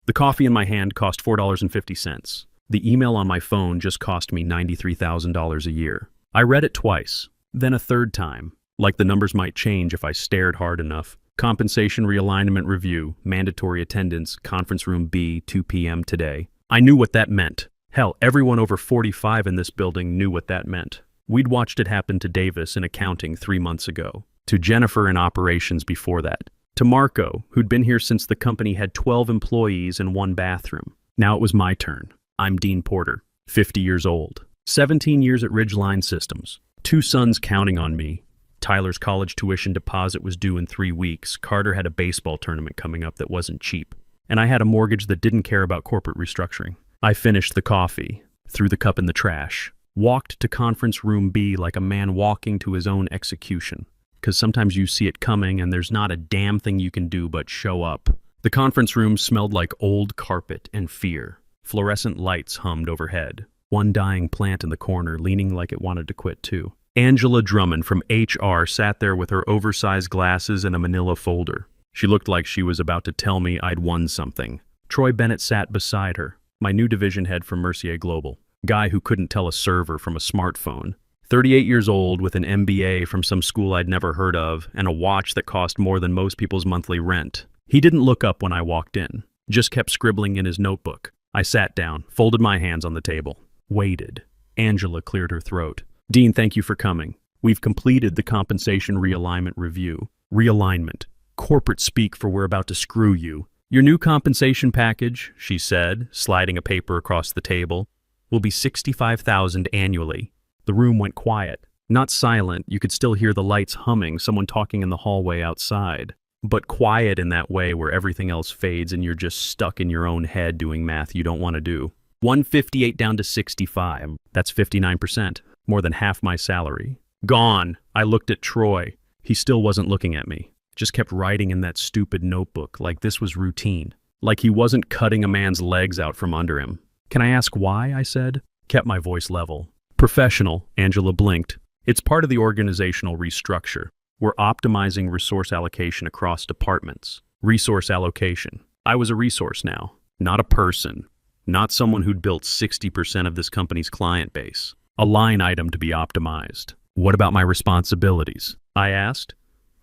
The coffee in my hand cost $4.50. The email on my phone just cost me $93,000 a year. I read it twice, then a third time, like the numbers might change if I stared hard enough. Compensation realignment review, mandatory attendance, conference room B, 2 p.m. today. I knew what that meant. Hell, everyone over 45 in this building knew what that meant. We'd watched it happen to Davis in accounting 3 months ago, to Jennifer in operations before that, to Marco, who'd been here since the company had 12 employees and 1 bathroom. Now it was my turn. I'm Dean Porter, 50 years old, 17 years at Ridgeline Systems, 2 sons counting on me. Tyler's college tuition deposit was due in 3 weeks. Carter had a baseball tournament coming up that wasn't cheap. And I had a mortgage that didn't care about corporate restructuring. I finished the coffee, threw the cup in the trash, walked to conference room B like a man walking to his own execution. Because sometimes you see it coming and there's not a damn thing you can do but show up. The conference room smelled like old carpet and fear. Fluorescent lights hummed overhead. One dying plant in the corner leaning like it wanted to quit too. Angela Drummond from HR sat there with her oversized glasses and a manila folder. She looked like she was about to tell me I'd won something. Troy Bennett sat beside her, my new division head from Mercier Global. Guy who couldn't tell a server from a smartphone. 38 years old with an MBA from some school I'd never heard of and a watch that cost more than most people's monthly rent. He didn't look up when I walked in, just kept scribbling in his notebook. I sat down, folded my hands on the table, waited. Angela cleared her throat. Dean, thank you for coming. We've completed the compensation realignment review. Realignment. Corporate speak for we're about to screw you. Your new compensation package, she said, sliding a paper across the table, will be $65,000 annually. The room went quiet. Not silent, you could still hear the lights humming, someone talking in the hallway outside. But quiet in that way where everything else fades and you're just stuck in your own head doing math you don't want to do. 158 down to 65. That's 59%. More than half my salary. Gone. I looked at Troy. He still wasn't looking at me. Just kept writing in that stupid notebook like this was routine. Like he wasn't cutting a man's legs out from under him. Can I ask why? I said. Kept my voice level. Professional, Angela blinked. It's part of the organizational restructure. We're optimizing resource allocation across departments. Resource allocation. I was a resource now, not a person. Not someone who'd built 60% of this company's client base. A line item to be optimized. What about my responsibilities? I asked.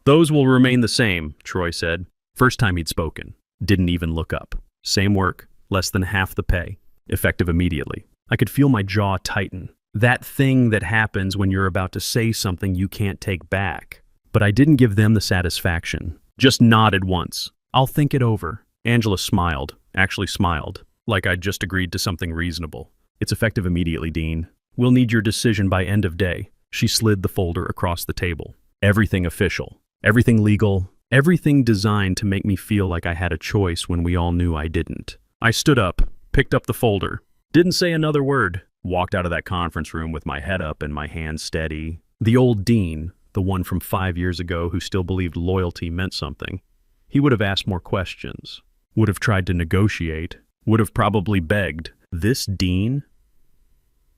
Those will remain the same, Troy said. First time he'd spoken. Didn't even look up. Same work, less than half the pay. Effective immediately. I could feel my jaw tighten. That thing that happens when you're about to say something you can't take back. But I didn't give them the satisfaction. Just nodded once. I'll think it over. Angela smiled. Actually smiled. Like I'd just agreed to something reasonable. It's effective immediately, Dean. We'll need your decision by end of day. She slid the folder across the table. Everything official. Everything legal. Everything designed to make me feel like I had a choice when we all knew I didn't. I stood up, picked up the folder. Didn't say another word. Walked out of that conference room with my head up and my hands steady. The old Dean, the one from 5 years ago who still believed loyalty meant something, he would have asked more questions. Would have tried to negotiate. Would have probably begged. This Dean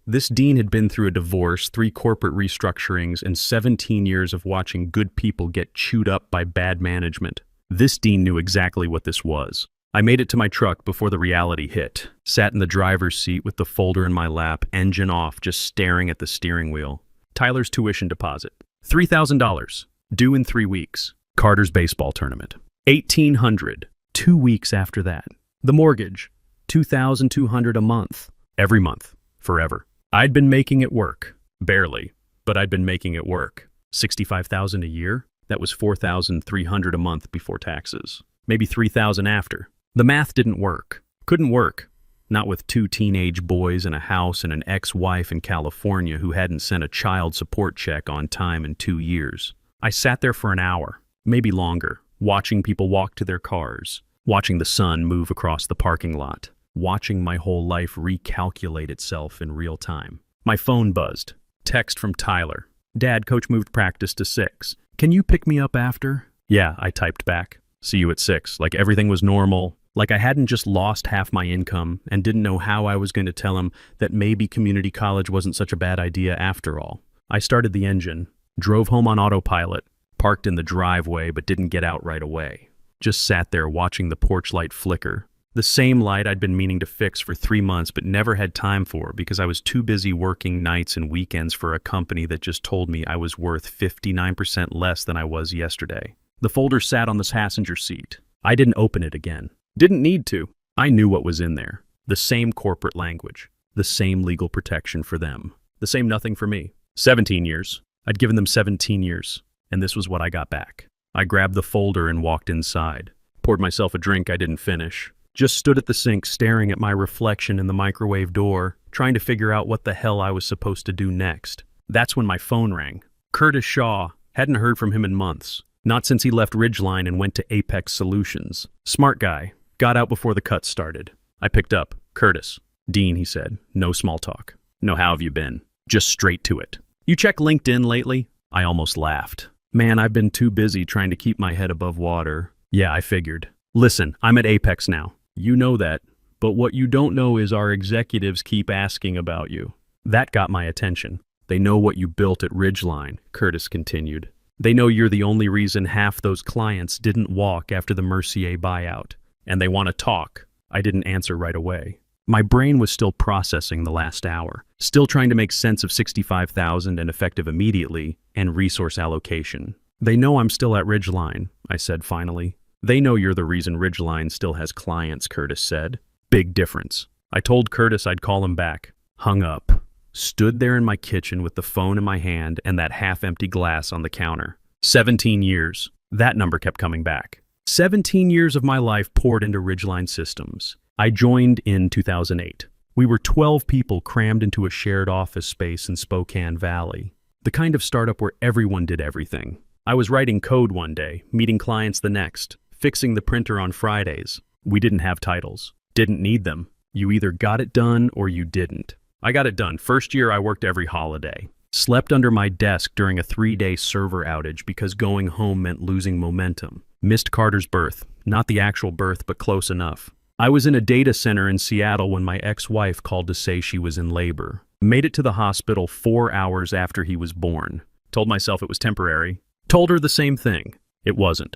had been through a divorce, 3 corporate restructurings, and 17 years of watching good people get chewed up by bad management. This Dean knew exactly what this was. I made it to my truck before the reality hit. Sat in the driver's seat with the folder in my lap, engine off, just staring at the steering wheel. Tyler's tuition deposit. $3,000. Due in 3 weeks. Carter's baseball tournament. $1,800. 2 weeks after that. The mortgage. $2,200 a month. Every month. Forever. I'd been making it work. Barely. But I'd been making it work. $65,000 a year? That was $4,300 a month before taxes. Maybe $3,000 after. The math didn't work. Couldn't work. Not with 2 teenage boys and a house and an ex-wife in California who hadn't sent a child support check on time in 2 years. I sat there for an hour, maybe longer, watching people walk to their cars, watching the sun move across the parking lot, watching my whole life recalculate itself in real time. My phone buzzed. Text from Tyler. Dad, coach moved practice to 6. Can you pick me up after? Yeah, I typed back. See you at 6. Like everything was normal. Like I hadn't just lost half my income and didn't know how I was going to tell him that maybe community college wasn't such a bad idea after all. I started the engine, drove home on autopilot, parked in the driveway but didn't get out right away. Just sat there watching the porch light flicker, The same light I'd been meaning to fix for 3 months but never had time for because I was too busy working nights and weekends for a company that just told me I was worth 59% less than I was yesterday. The folder sat on the passenger seat. I didn't open it again. Didn't need to. I knew what was in there. The same corporate language. The same legal protection for them. The same nothing for me. 17 years. I'd given them 17 years. And this was what I got back. I grabbed the folder and walked inside. Poured myself a drink I didn't finish. Just stood at the sink staring at my reflection in the microwave door, trying to figure out what the hell I was supposed to do next. That's when my phone rang. Curtis Shaw. Hadn't heard from him in months. Not since he left Ridgeline and went to Apex Solutions. Smart guy. Got out before the cuts started. I picked up. Curtis. Dean, he said. No small talk. No, how have you been? Just straight to it. You check LinkedIn lately? I almost laughed. Man, I've been too busy trying to keep my head above water. Yeah, I figured. Listen, I'm at Apex now. You know that. But what you don't know is our executives keep asking about you. That got my attention. They know what you built at Ridgeline, Curtis continued. They know you're the only reason half those clients didn't walk after the Mercier buyout. And they want to talk. I didn't answer right away. My brain was still processing the last hour, still trying to make sense of 65,000 and effective immediately, and resource allocation. They know I'm still at Ridgeline, I said finally. They know you're the reason Ridgeline still has clients, Curtis said. Big difference. I told Curtis I'd call him back. Hung up. Stood there in my kitchen with the phone in my hand and that half-empty glass on the counter. 17 years. That number kept coming back. 17 years of my life poured into Ridgeline Systems. I joined in 2008. We were 12 people crammed into a shared office space in Spokane Valley. The kind of startup where everyone did everything. I was writing code one day, meeting clients the next, fixing the printer on Fridays. We didn't have titles. Didn't need them. You either got it done or you didn't. I got it done. First year I worked every holiday. Slept under my desk during a 3-day server outage because going home meant losing momentum. Missed Carter's birth. Not the actual birth, but close enough. I was in a data center in Seattle when my ex-wife called to say she was in labor. Made it to the hospital 4 hours after he was born. Told myself it was temporary. Told her the same thing. It wasn't.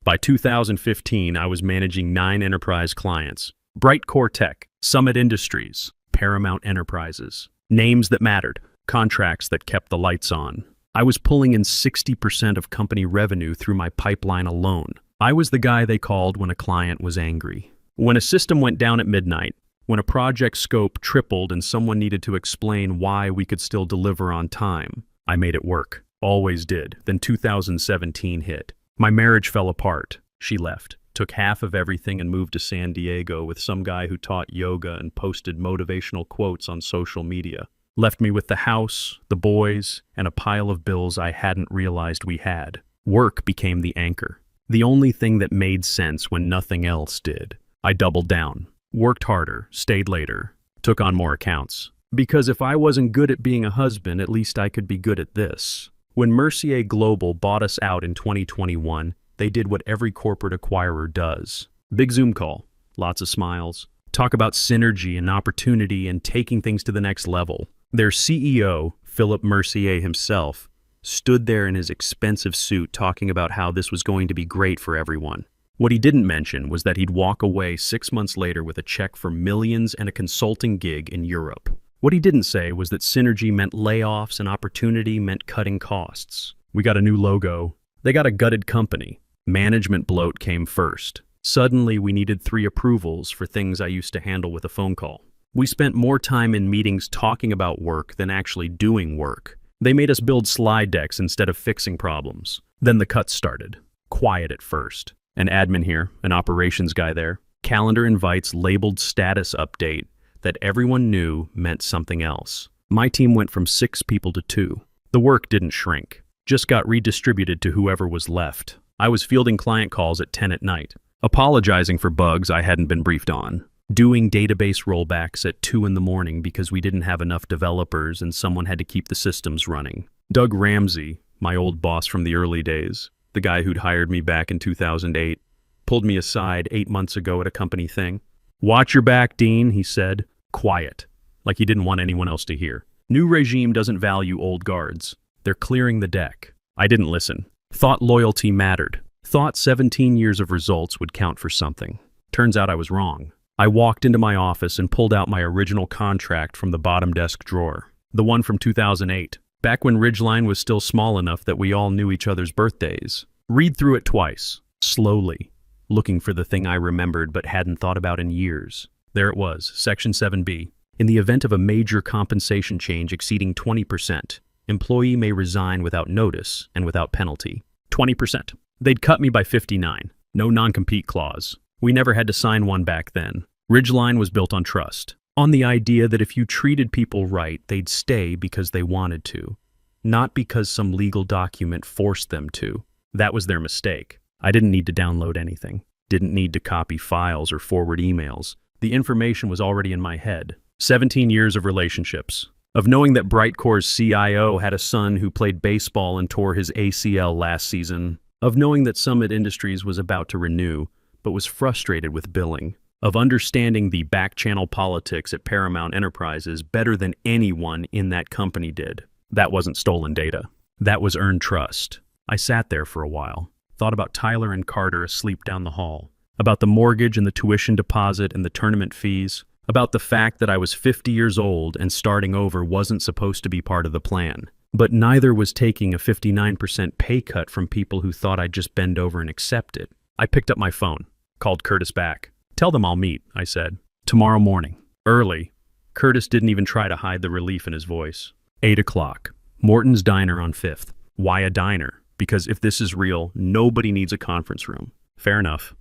By 2015, I was managing 9 enterprise clients. Brightcore Tech, Summit Industries, Paramount Enterprises. Names that mattered. Contracts that kept the lights on. I was pulling in 60% of company revenue through my pipeline alone. I was the guy they called when a client was angry. When a system went down at midnight, when a project scope tripled and someone needed to explain why we could still deliver on time, I made it work. Always did. Then 2017 hit. My marriage fell apart. She left. Took half of everything and moved to San Diego with some guy who taught yoga and posted motivational quotes on social media. Left me with the house, the boys, and a pile of bills I hadn't realized we had. Work became the anchor. The only thing that made sense when nothing else did. I doubled down, worked harder, stayed later, took on more accounts. Because if I wasn't good at being a husband, at least I could be good at this. When Mercier Global bought us out in 2021, they did what every corporate acquirer does. Big Zoom call, lots of smiles, talk about synergy and opportunity and taking things to the next level. Their CEO, Philip Mercier himself, stood there in his expensive suit talking about how this was going to be great for everyone. What he didn't mention was that he'd walk away 6 months later with a check for millions and a consulting gig in Europe. What he didn't say was that synergy meant layoffs and opportunity meant cutting costs. We got a new logo. They got a gutted company. Management bloat came first. Suddenly, we needed 3 approvals for things I used to handle with a phone call. We spent more time in meetings talking about work than actually doing work. They made us build slide decks instead of fixing problems. Then the cuts started. Quiet at first. An admin here, an operations guy there. Calendar invites labeled status update that everyone knew meant something else. My team went from 6 people to 2. The work didn't shrink, just got redistributed to whoever was left. I was fielding client calls at 10 at night, apologizing for bugs I hadn't been briefed on, doing database rollbacks at 2 in the morning because we didn't have enough developers and someone had to keep the systems running. Doug Ramsey, my old boss from the early days, the guy who'd hired me back in 2008, pulled me aside 8 months ago at a company thing. "Watch your back, Dean," he said. Quiet, like he didn't want anyone else to hear. New regime doesn't value old guards. They're clearing the deck. I didn't listen. Thought loyalty mattered. Thought 17 years of results would count for something. Turns out I was wrong. I walked into my office and pulled out my original contract from the bottom desk drawer. The one from 2008, back when Ridgeline was still small enough that we all knew each other's birthdays. Read through it twice, slowly, looking for the thing I remembered but hadn't thought about in years. There it was, Section 7B. In the event of a major compensation change exceeding 20%, employee may resign without notice and without penalty. 20%. They'd cut me by 59. No non-compete clause. We never had to sign one back then. Ridgeline was built on trust, on the idea that if you treated people right, they'd stay because they wanted to, not because some legal document forced them to. That was their mistake. I didn't need to download anything, didn't need to copy files or forward emails. The information was already in my head. 17 years of relationships, of knowing that Brightcore's CIO had a son who played baseball and tore his ACL last season, of knowing that Summit Industries was about to renew, but was frustrated with billing, of understanding the back-channel politics at Paramount Enterprises better than anyone in that company did. That wasn't stolen data. That was earned trust. I sat there for a while, thought about Tyler and Carter asleep down the hall, about the mortgage and the tuition deposit and the tournament fees, about the fact that I was 50 years old and starting over wasn't supposed to be part of the plan. But neither was taking a 59% pay cut from people who thought I'd just bend over and accept it. I picked up my phone, called Curtis back. "Tell them I'll meet," I said. "Tomorrow morning. Early." Curtis didn't even try to hide the relief in his voice. 8 o'clock. Morton's Diner on 5th. Why a diner? Because if this is real, nobody needs a conference room. Fair enough.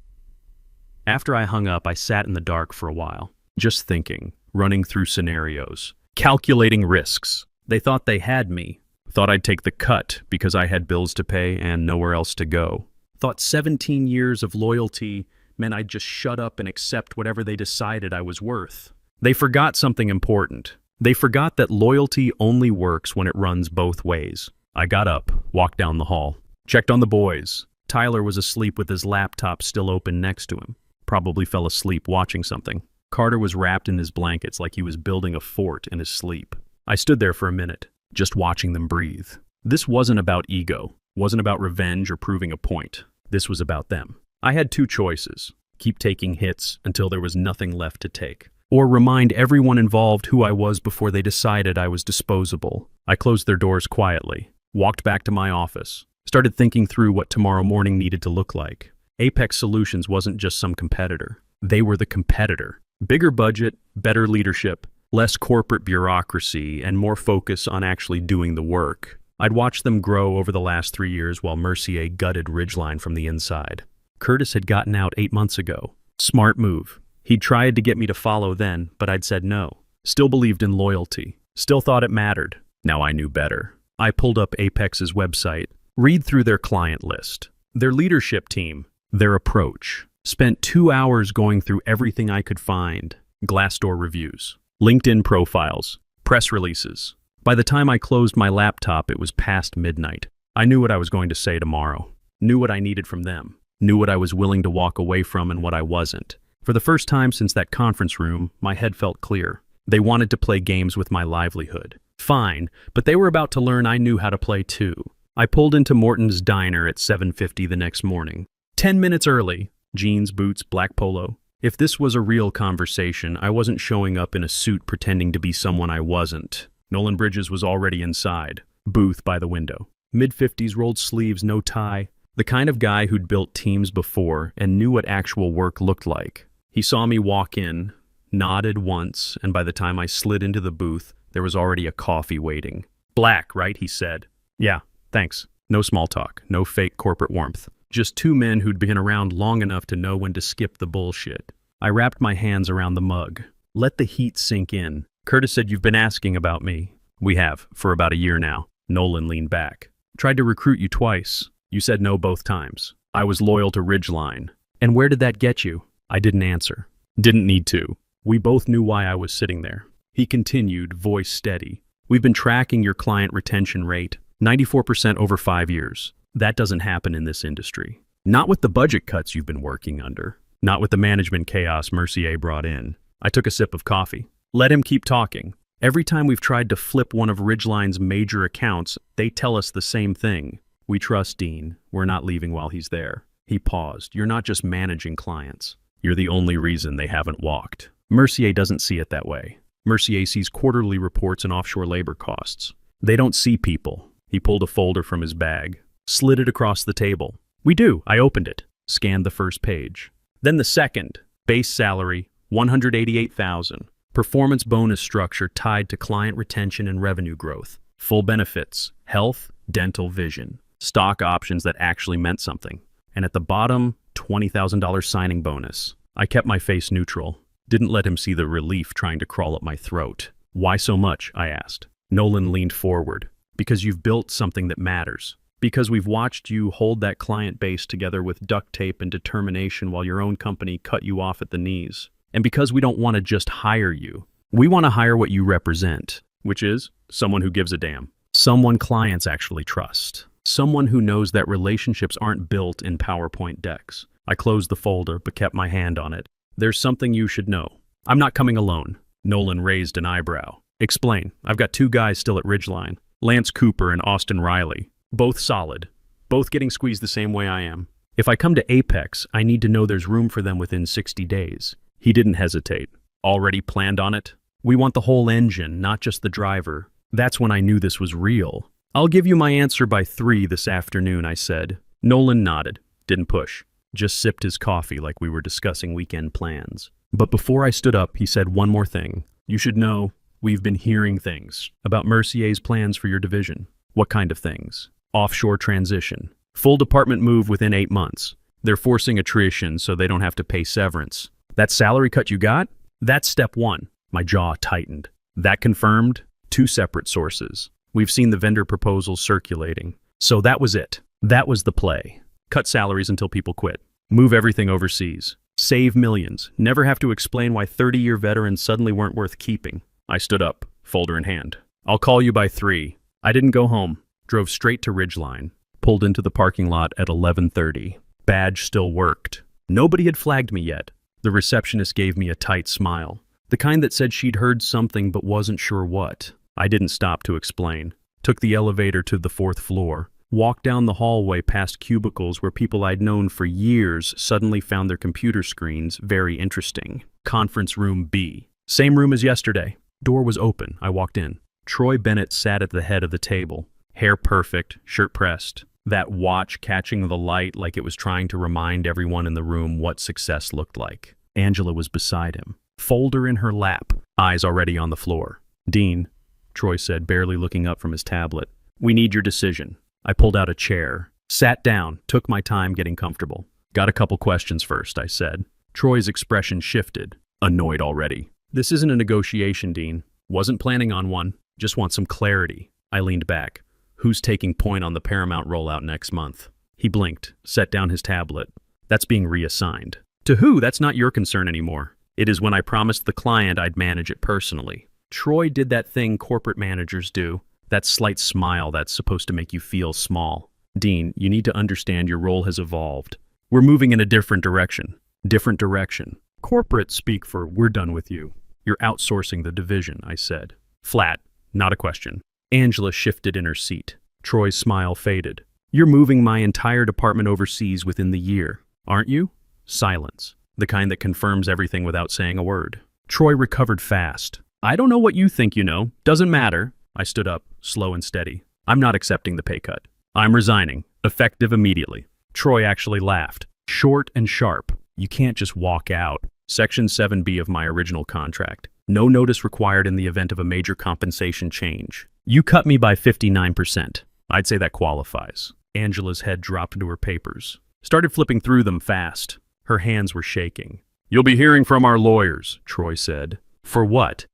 After I hung up, I sat in the dark for a while, just thinking, running through scenarios, calculating risks. They thought they had me. Thought I'd take the cut because I had bills to pay and nowhere else to go. Thought 17 years of loyalty meant I'd just shut up and accept whatever they decided I was worth. They forgot something important. They forgot that loyalty only works when it runs both ways. I got up, walked down the hall, checked on the boys. Tyler was asleep with his laptop still open next to him. Probably fell asleep watching something. Carter was wrapped in his blankets like he was building a fort in his sleep. I stood there for a minute, just watching them breathe. This wasn't about ego, wasn't about revenge or proving a point. This was about them. I had two choices: keep taking hits until there was nothing left to take, or remind everyone involved who I was before they decided I was disposable. I closed their doors quietly, walked back to my office, started thinking through what tomorrow morning needed to look like. Apex Solutions wasn't just some competitor. They were the competitor. Bigger budget, better leadership, less corporate bureaucracy, and more focus on actually doing the work. I'd watched them grow over the last 3 years while Mercier gutted Ridgeline from the inside. Curtis had gotten out 8 months ago. Smart move. He'd tried to get me to follow then, but I'd said no. Still believed in loyalty. Still thought it mattered. Now I knew better. I pulled up Apex's website, read through their client list, their leadership team, their approach. Spent 2 hours going through everything I could find. Glassdoor reviews, LinkedIn profiles, press releases. By the time I closed my laptop, it was past midnight. I knew what I was going to say tomorrow. Knew what I needed from them. Knew what I was willing to walk away from and what I wasn't. For the first time since that conference room, my head felt clear. They wanted to play games with my livelihood. Fine, but they were about to learn I knew how to play too. I pulled into Morton's Diner at 7:50 the next morning. 10 minutes early. Jeans, boots, black polo. If this was a real conversation, I wasn't showing up in a suit pretending to be someone I wasn't. Nolan Bridges was already inside. Booth by the window. Mid-50s, rolled sleeves, no tie. The kind of guy who'd built teams before and knew what actual work looked like. He saw me walk in, nodded once, and by the time I slid into the booth, there was already a coffee waiting. "Black, right?" he said. "Yeah, thanks." No small talk, no fake corporate warmth. Just two men who'd been around long enough to know when to skip the bullshit. I wrapped my hands around the mug. Let the heat sink in. Curtis said, "You've been asking about me." "We have, for about a year now." Nolan leaned back. "Tried to recruit you twice. You said no both times. I was loyal to Ridgeline." "And where did that get you?" I didn't answer. Didn't need to. We both knew why I was sitting there. He continued, voice steady. "We've been tracking your client retention rate, 94% over 5 years. That doesn't happen in this industry. Not with the budget cuts you've been working under. Not with the management chaos Mercier brought in." I took a sip of coffee. Let him keep talking. "Every time we've tried to flip one of Ridgeline's major accounts, they tell us the same thing. We trust Dean. We're not leaving while he's there." He paused. "You're not just managing clients. You're the only reason they haven't walked. Mercier doesn't see it that way. Mercier sees quarterly reports and offshore labor costs. They don't see people. He pulled a folder from his bag, slid it across the table. We do. I opened it, scanned the first page. Then the second, base salary, $188,000. Performance bonus structure tied to client retention and revenue growth. Full benefits, health, dental, vision. Stock options that actually meant something. And at the bottom, $20,000 signing bonus. I kept my face neutral. Didn't let him see the relief trying to crawl up my throat. Why so much? I asked. Nolan leaned forward. Because you've built something that matters. Because we've watched you hold that client base together with duct tape and determination while your own company cut you off at the knees. And because we don't want to just hire you. We want to hire what you represent, which is someone who gives a damn. Someone clients actually trust. Someone who knows that relationships aren't built in PowerPoint decks. I closed the folder but kept my hand on it. There's something you should know. I'm not coming alone. Nolan raised an eyebrow. Explain. I've got 2 guys still at Ridgeline. Lance Cooper and Austin Riley. Both solid. Both getting squeezed the same way I am. If I come to Apex, I need to know there's room for them within 60 days. He didn't hesitate. Already planned on it? We want the whole engine, not just the driver. That's when I knew this was real. I'll give you my answer by 3 this afternoon, I said. Nolan nodded. Didn't push. Just sipped his coffee like we were discussing weekend plans. But before I stood up, he said one more thing. You should know, we've been hearing things about Mercier's plans for your division. What kind of things? Offshore transition. Full department move within 8 months. They're forcing attrition so they don't have to pay severance. That salary cut you got? That's step 1. My jaw tightened. That confirmed? 2 separate sources. We've seen the vendor proposals circulating. So that was it. That was the play. Cut salaries until people quit. Move everything overseas. Save millions. Never have to explain why 30-year veterans suddenly weren't worth keeping. I stood up, folder in hand. I'll call you by 3. I didn't go home. Drove straight to Ridgeline. Pulled into the parking lot at 11:30. Badge still worked. Nobody had flagged me yet. The receptionist gave me a tight smile. The kind that said she'd heard something but wasn't sure what. I didn't stop to explain. Took the elevator to the 4th floor. Walked down the hallway past cubicles where people I'd known for years suddenly found their computer screens very interesting. Conference room B. Same room as yesterday. Door was open. I walked in. Troy Bennett sat at the head of the table. Hair perfect, shirt pressed. That watch catching the light like it was trying to remind everyone in the room what success looked like. Angela was beside him. Folder in her lap. Eyes already on the floor. Dean, Troy said, barely looking up from his tablet. We need your decision. I pulled out a chair, sat down, took my time getting comfortable. Got a couple questions first, I said. Troy's expression shifted. Annoyed already. This isn't a negotiation, Dean. Wasn't planning on one. Just want some clarity. I leaned back. Who's taking point on the Paramount rollout next month? He blinked, set down his tablet. That's being reassigned. To who? That's not your concern anymore. It is when I promised the client I'd manage it personally. Troy did that thing corporate managers do. That slight smile that's supposed to make you feel small. Dean, you need to understand your role has evolved. We're moving in a different direction. Different direction. Corporate speak for we're done with you. You're outsourcing the division, I said. Flat, not a question. Angela shifted in her seat. Troy's smile faded. You're moving my entire department overseas within the year, aren't you? Silence. The kind that confirms everything without saying a word. Troy recovered fast. I don't know what you think you know. Doesn't matter. I stood up, slow and steady. I'm not accepting the pay cut. I'm resigning, effective immediately. Troy actually laughed. Short and sharp. You can't just walk out. Section 7B of my original contract. No notice required in the event of a major compensation change. You cut me by 59%. I'd say that qualifies. Angela's head dropped into her papers. Started flipping through them fast. Her hands were shaking. You'll be hearing from our lawyers, Troy said. For what?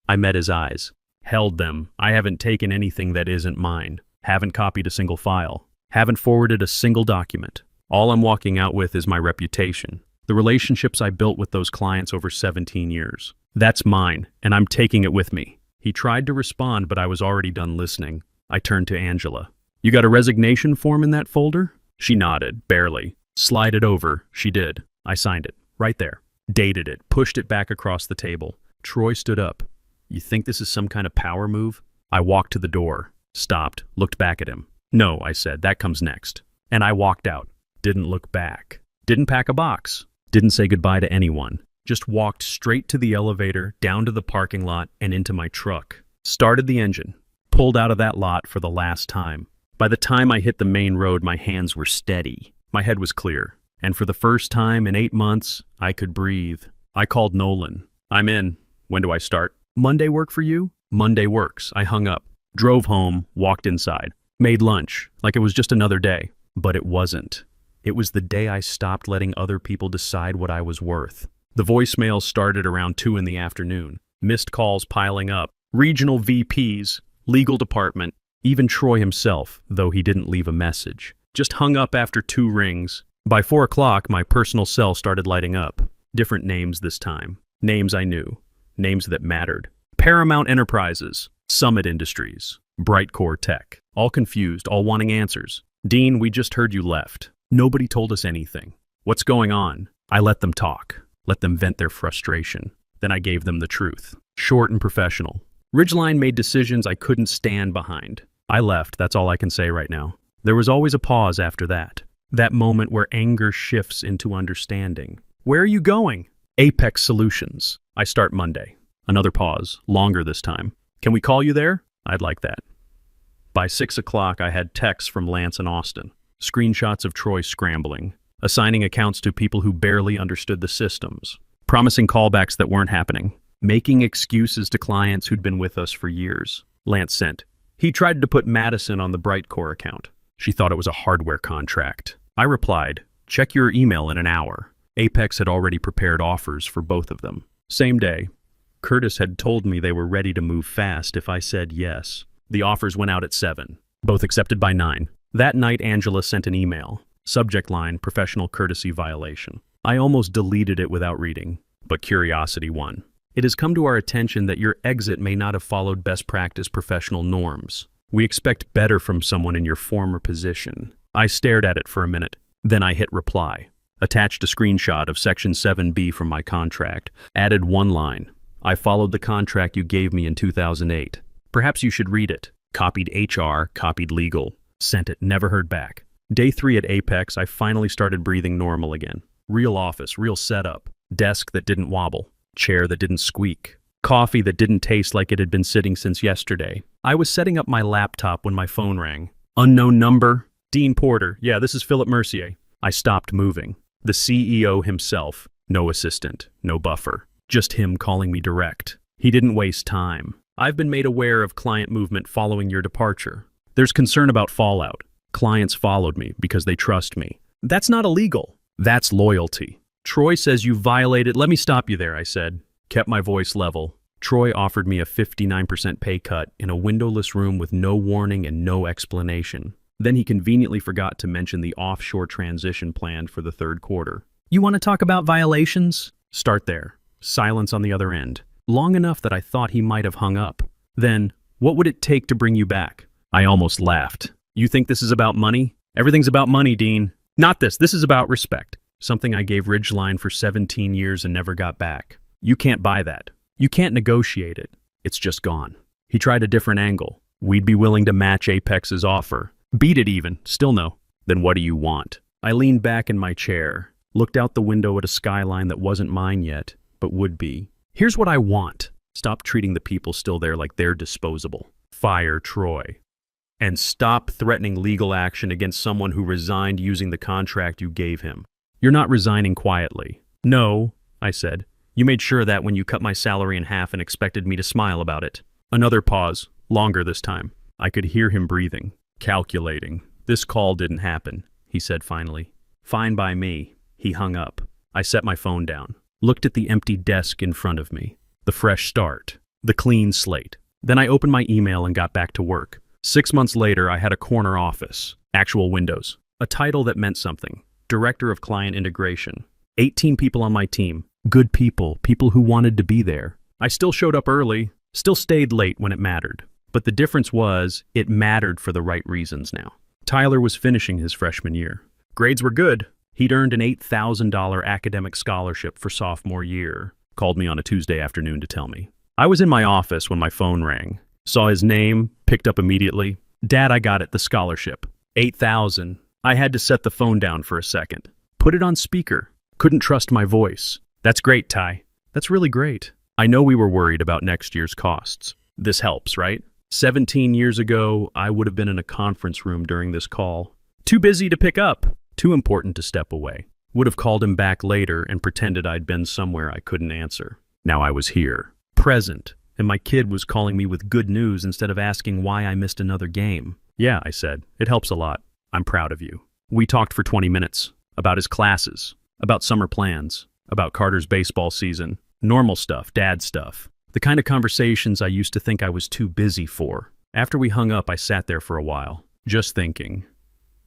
I met his eyes. Held them. I haven't taken anything that isn't mine. Haven't copied a single file. Haven't forwarded a single document. All I'm walking out with is my reputation. The relationships I built with those clients over 17 years. That's mine, and I'm taking it with me. He tried to respond, but I was already done listening. I turned to Angela. You got a resignation form in that folder? She nodded, barely. Slide it over. She did. I signed it. Right there. Dated it. Pushed it back across the table. Troy stood up. You think this is some kind of power move? I walked to the door, stopped, looked back at him. No, I said, that comes next. And I walked out. Didn't look back. Didn't pack a box. Didn't say goodbye to anyone. Just walked straight to the elevator, down to the parking lot, and into my truck. Started the engine. Pulled out of that lot for the last time. By the time I hit the main road, my hands were steady. My head was clear. And for the first time in 8 months, I could breathe. I called Nolan. I'm in. When do I start? Monday work for you? Monday works. I hung up. Drove home, walked inside. Made lunch, like it was just another day. But it wasn't. It was the day I stopped letting other people decide what I was worth. The voicemail started around 2 in the afternoon. Missed calls piling up. Regional VPs, legal department, even Troy himself, though he didn't leave a message. Just hung up after 2 rings. By 4 o'clock, my personal cell started lighting up. Different names this time. Names I knew. Names that mattered. Paramount Enterprises, Summit Industries, Brightcore Tech. All confused, all wanting answers. Dean, we just heard you left. Nobody told us anything. What's going on? I let them talk. Let them vent their frustration. Then I gave them the truth. Short and professional. Ridgeline made decisions I couldn't stand behind. I left, that's all I can say right now. There was always a pause after that. That moment where anger shifts into understanding. Where are you going? Apex Solutions. I start Monday. Another pause, longer this time. Can we call you there? I'd like that. By 6 o'clock, I had texts from Lance and Austin. Screenshots of Troy scrambling. Assigning accounts to people who barely understood the systems. Promising callbacks that weren't happening. Making excuses to clients who'd been with us for years. Lance sent. He tried to put Madison on the Brightcore account. She thought it was a hardware contract. I replied, check your email in an hour. Apex had already prepared offers for both of them. Same day, Curtis had told me they were ready to move fast if I said yes. The offers went out at 7, both accepted by 9. That night, Angela sent an email. Subject line, professional courtesy violation. I almost deleted it without reading, but curiosity won. It has come to our attention that your exit may not have followed best practice professional norms. We expect better from someone in your former position. I stared at it for a minute. Then I hit reply. Attached a screenshot of Section 7B from my contract. Added one line. I followed the contract you gave me in 2008. Perhaps you should read it. Copied HR, copied legal. Sent it, never heard back. Day 3 at Apex, I finally started breathing normal again. Real office, real setup. Desk that didn't wobble. Chair that didn't squeak. Coffee that didn't taste like it had been sitting since yesterday. I was setting up my laptop when my phone rang. Unknown number. Dean Porter. Yeah, this is Philip Mercier. I stopped moving. The CEO himself. No assistant. No buffer. Just him calling me direct. He didn't waste time. I've been made aware of client movement following your departure. There's concern about fallout. Clients followed me because they trust me. That's not illegal. That's loyalty. Troy says you violated. Let me stop you there, I said. Kept my voice level. Troy offered me a 59% pay cut in a windowless room with no warning and no explanation. Then he conveniently forgot to mention the offshore transition planned for the 3rd quarter. You want to talk about violations? Start there. Silence on the other end. Long enough that I thought he might have hung up. Then, what would it take to bring you back? I almost laughed. You think this is about money? Everything's about money, Dean. Not this. This is about respect. Something I gave Ridgeline for 17 years and never got back. You can't buy that. You can't negotiate it. It's just gone. He tried a different angle. We'd be willing to match Apex's offer. Beat it even. Still no. Then what do you want? I leaned back in my chair, looked out the window at a skyline that wasn't mine yet, but would be. Here's what I want. Stop treating the people still there like they're disposable. Fire Troy. And stop threatening legal action against someone who resigned using the contract you gave him. You're not resigning quietly. No, I said. You made sure that when you cut my salary in half and expected me to smile about it. Another pause, longer this time. I could hear him breathing, calculating. This call didn't happen, he said finally. Fine by me. He hung up. I set my phone down, looked at the empty desk in front of me, the fresh start, the clean slate. Then I opened my email and got back to work. 6 months later, I had a corner office, actual windows, a title that meant something. Director of Client Integration. 18 people on my team. Good people, people who wanted to be there. I still showed up early, still stayed late when it mattered. But the difference was, it mattered for the right reasons now. Tyler was finishing his freshman year. Grades were good. He'd earned an $8,000 academic scholarship for sophomore year. Called me on a Tuesday afternoon to tell me. I was in my office when my phone rang. Saw his name, picked up immediately. Dad, I got it, the scholarship. $8,000. I had to set the phone down for a second. Put it on speaker. Couldn't trust my voice. That's great, Ty. That's really great. I know we were worried about next year's costs. This helps, right? 17 years ago, I would have been in a conference room during this call. Too busy to pick up. Too important to step away. Would have called him back later and pretended I'd been somewhere I couldn't answer. Now I was here, present, and my kid was calling me with good news instead of asking why I missed another game. Yeah, I said. It helps a lot. I'm proud of you. We talked for 20 minutes. About his classes. About summer plans. About Carter's baseball season. Normal stuff, dad stuff. The kind of conversations I used to think I was too busy for. After we hung up, I sat there for a while, just thinking.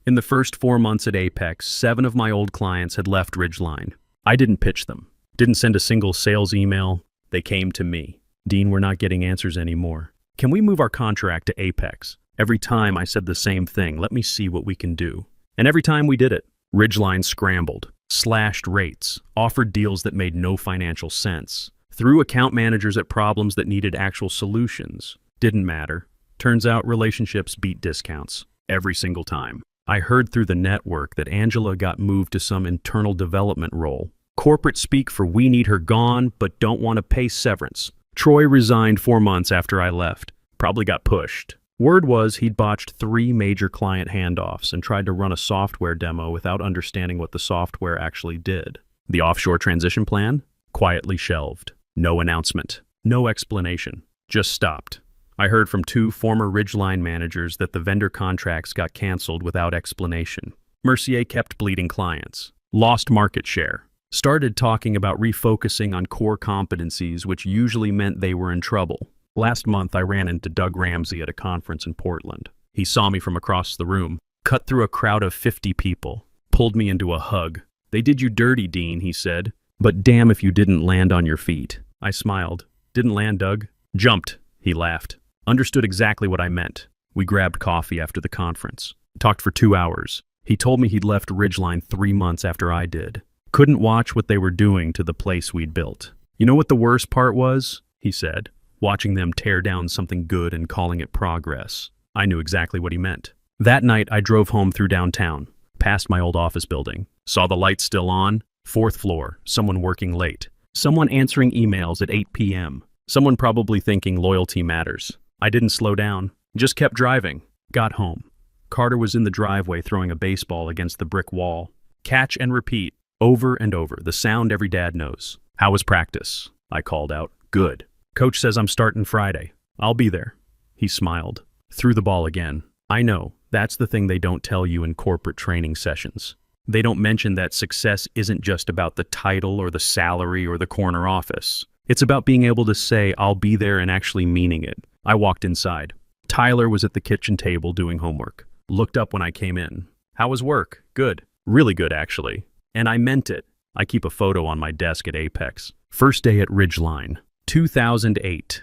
In the first 4 months at Apex, 7 of my old clients had left Ridgeline. I didn't pitch them. Didn't send a single sales email. They came to me. Dean, we're not getting answers anymore. Can we move our contract to Apex? Every time I said the same thing, let me see what we can do. And every time we did it, Ridgeline scrambled, slashed rates, offered deals that made no financial sense, threw account managers at problems that needed actual solutions. Didn't matter. Turns out relationships beat discounts. Every single time. I heard through the network that Angela got moved to some internal development role. Corporate speak for we need her gone, but don't want to pay severance. Troy resigned 4 months after I left. Probably got pushed. Word was he'd botched 3 major client handoffs and tried to run a software demo without understanding what the software actually did. The offshore transition plan? Quietly shelved. No announcement. No explanation. Just stopped. I heard from 2 former Ridgeline managers that the vendor contracts got canceled without explanation. Mercier kept bleeding clients. Lost market share. Started talking about refocusing on core competencies, which usually meant they were in trouble. Last month, I ran into Doug Ramsey at a conference in Portland. He saw me from across the room, cut through a crowd of 50 people, pulled me into a hug. They did you dirty, Dean, he said. But damn if you didn't land on your feet. I smiled. Didn't land, Doug? Jumped, he laughed. Understood exactly what I meant. We grabbed coffee after the conference. Talked for 2 hours. He told me he'd left Ridgeline 3 months after I did. Couldn't watch what they were doing to the place we'd built. You know what the worst part was? He said. Watching them tear down something good and calling it progress. I knew exactly what he meant. That night, I drove home through downtown, past my old office building. Saw the lights still on. 4th floor, someone working late. Someone answering emails at 8 p.m. Someone probably thinking loyalty matters. I didn't slow down, just kept driving. Got home. Carter was in the driveway throwing a baseball against the brick wall. Catch and repeat, over and over, the sound every dad knows. How was practice? I called out. Good. Coach says I'm starting Friday. I'll be there. He smiled. Threw the ball again. I know, that's the thing they don't tell you in corporate training sessions. They don't mention that success isn't just about the title or the salary or the corner office. It's about being able to say, I'll be there and actually meaning it. I walked inside. Tyler was at the kitchen table doing homework. Looked up when I came in. How was work? Good. Really good, actually. And I meant it. I keep a photo on my desk at Apex. First day at Ridgeline. 2008.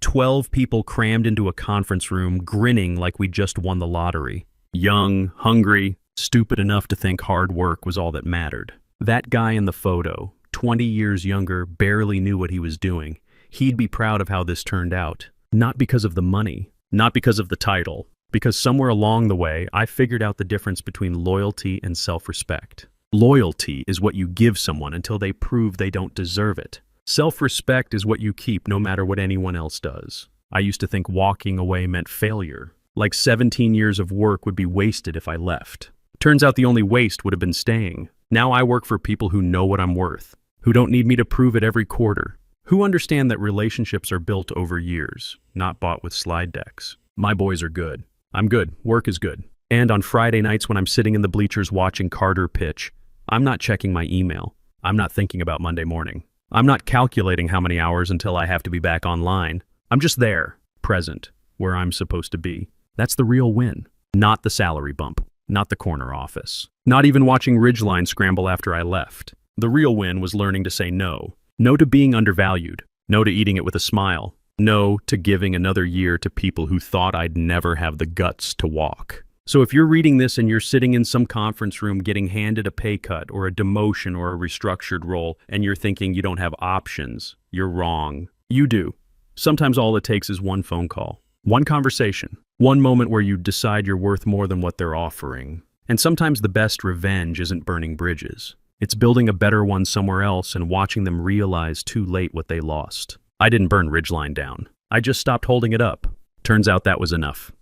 12 people crammed into a conference room, grinning like we just won the lottery. Young, hungry, stupid enough to think hard work was all that mattered. That guy in the photo, 20 years younger, barely knew what he was doing. He'd be proud of how this turned out. Not because of the money, not because of the title, because somewhere along the way, I figured out the difference between loyalty and self-respect. Loyalty is what you give someone until they prove they don't deserve it. Self-respect is what you keep no matter what anyone else does. I used to think walking away meant failure, like 17 years of work would be wasted if I left. Turns out the only waste would have been staying. Now I work for people who know what I'm worth, who don't need me to prove it every quarter, who understand that relationships are built over years, not bought with slide decks. My boys are good. I'm good. Work is good. And on Friday nights when I'm sitting in the bleachers watching Carter pitch, I'm not checking my email. I'm not thinking about Monday morning. I'm not calculating how many hours until I have to be back online. I'm just there, present, where I'm supposed to be. That's the real win. Not the salary bump. Not the corner office. Not even watching Ridgeline scramble after I left. The real win was learning to say no. No to being undervalued. No to eating it with a smile. No to giving another year to people who thought I'd never have the guts to walk. So if you're reading this and you're sitting in some conference room getting handed a pay cut or a demotion or a restructured role and you're thinking you don't have options, you're wrong. You do. Sometimes all it takes is one phone call, one conversation, one moment where you decide you're worth more than what they're offering. And sometimes the best revenge isn't burning bridges. It's building a better one somewhere else and watching them realize too late what they lost. I didn't burn Ridgeline down. I just stopped holding it up. Turns out that was enough.